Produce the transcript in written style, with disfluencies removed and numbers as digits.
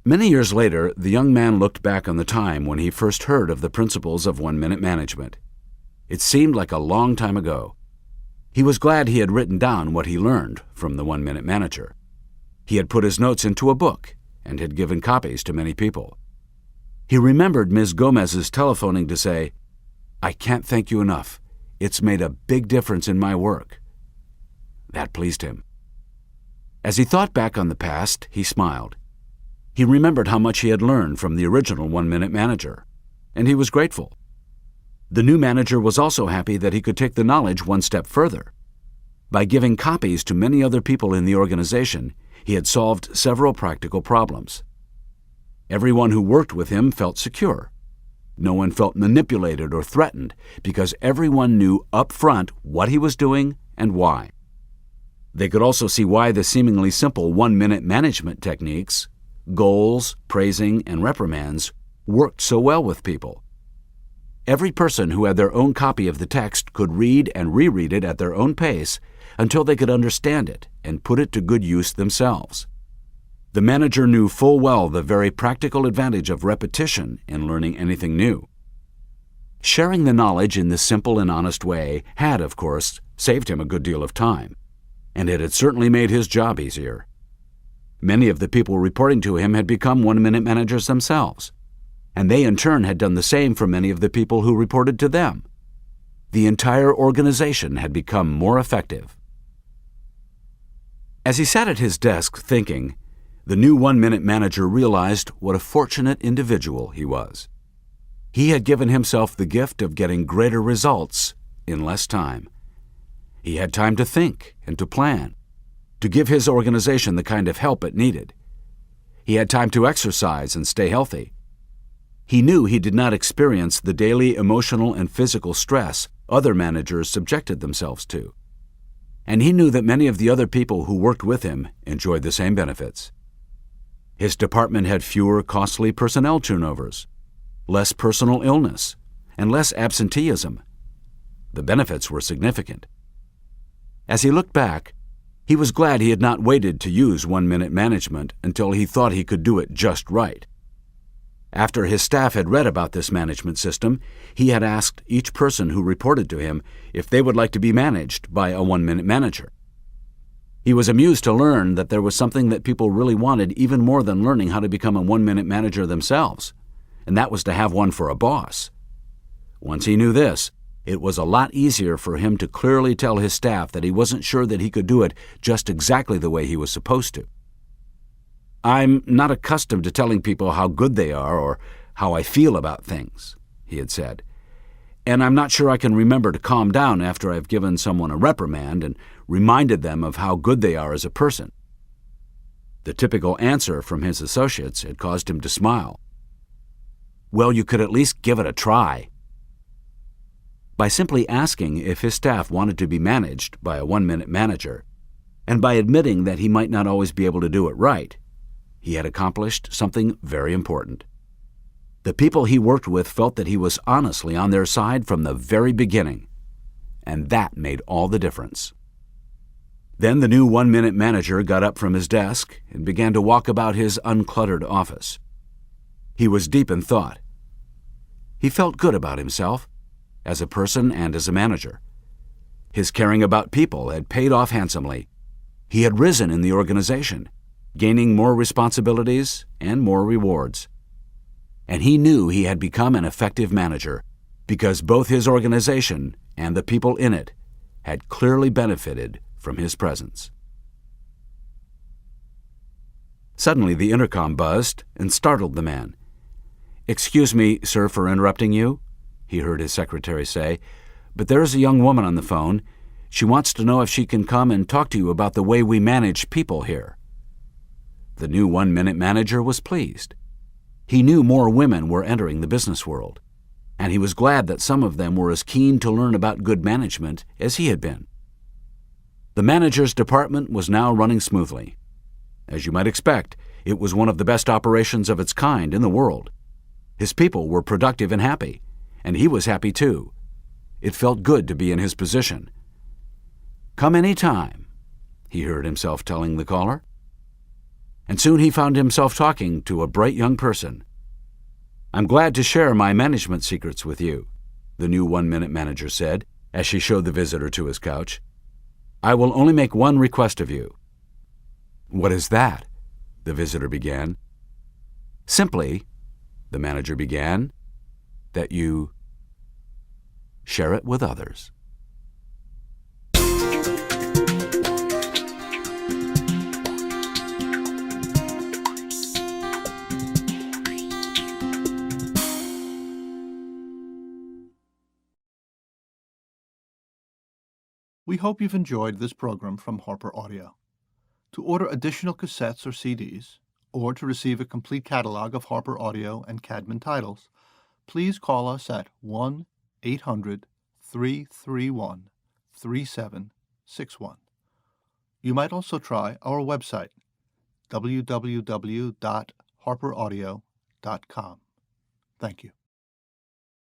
Many years later, the young man looked back on the time when he first heard of the principles of one-minute management. It seemed like a long time ago. He was glad he had written down what he learned from the one-minute manager. He had put his notes into a book and had given copies to many people. He remembered Ms. Gomez's telephoning to say, "I can't thank you enough. It's made a big difference in my work." That pleased him. As he thought back on the past, he smiled. He remembered how much he had learned from the original one-minute manager, and he was grateful. The new manager was also happy that he could take the knowledge one step further. By giving copies to many other people in the organization, he had solved several practical problems. Everyone who worked with him felt secure. No one felt manipulated or threatened because everyone knew up front what he was doing and why. They could also see why the seemingly simple one-minute management techniques, goals, praising, and reprimands, worked so well with people. Every person who had their own copy of the text could read and reread it at their own pace until they could understand it and put it to good use themselves. The manager knew full well the very practical advantage of repetition in learning anything new. Sharing the knowledge in this simple and honest way had, of course, saved him a good deal of time, and it had certainly made his job easier. Many of the people reporting to him had become one-minute managers themselves, and they in turn had done the same for many of the people who reported to them. The entire organization had become more effective. As he sat at his desk thinking, the new one-minute manager realized what a fortunate individual he was. He had given himself the gift of getting greater results in less time. He had time to think and to plan, to give his organization the kind of help it needed. He had time to exercise and stay healthy. He knew he did not experience the daily emotional and physical stress other managers subjected themselves to. And he knew that many of the other people who worked with him enjoyed the same benefits. His department had fewer costly personnel turnovers, less personal illness, and less absenteeism. The benefits were significant. As he looked back, he was glad he had not waited to use one-minute management until he thought he could do it just right. After his staff had read about this management system, he had asked each person who reported to him if they would like to be managed by a one-minute manager. He was amused to learn that there was something that people really wanted even more than learning how to become a one-minute manager themselves, and that was to have one for a boss. Once he knew this, it was a lot easier for him to clearly tell his staff that he wasn't sure that he could do it just exactly the way he was supposed to. "I'm not accustomed to telling people how good they are or how I feel about things," he had said, "and I'm not sure I can remember to calm down after I've given someone a reprimand and reminded them of how good they are as a person." The typical answer from his associates had caused him to smile. "Well, you could at least give it a try." By simply asking if his staff wanted to be managed by a one-minute manager, and by admitting that he might not always be able to do it right, he had accomplished something very important. The people he worked with felt that he was honestly on their side from the very beginning, and that made all the difference. Then the new one-minute manager got up from his desk and began to walk about his uncluttered office. He was deep in thought. He felt good about himself, as a person and as a manager. His caring about people had paid off handsomely. He had risen in the organization, gaining more responsibilities and more rewards. And he knew he had become an effective manager because both his organization and the people in it had clearly benefited from his presence. Suddenly the intercom buzzed and startled the man. "Excuse me, sir, for interrupting you," he heard his secretary say, "but there is a young woman on the phone. She wants to know if she can come and talk to you about the way we manage people here." The new one-minute manager was pleased. He knew more women were entering the business world, and he was glad that some of them were as keen to learn about good management as he had been. The manager's department was now running smoothly. As you might expect, it was one of the best operations of its kind in the world. His people were productive and happy, and he was happy too. It felt good to be in his position. "Come any time," he heard himself telling the caller. and soon he found himself talking to a bright young person. "I'm glad to share my management secrets with you," the new one-minute manager said as she showed the visitor to his couch. "I will only make one request of you." "What is that?" the visitor began. "Simply," the manager began, "that you share it with others." We hope you've enjoyed this program from Harper Audio. To order additional cassettes or CDs, or to receive a complete catalog of Harper Audio and Cadman titles, please call us at 1-800-331-3761. You might also try our website, www.harperaudio.com. Thank you.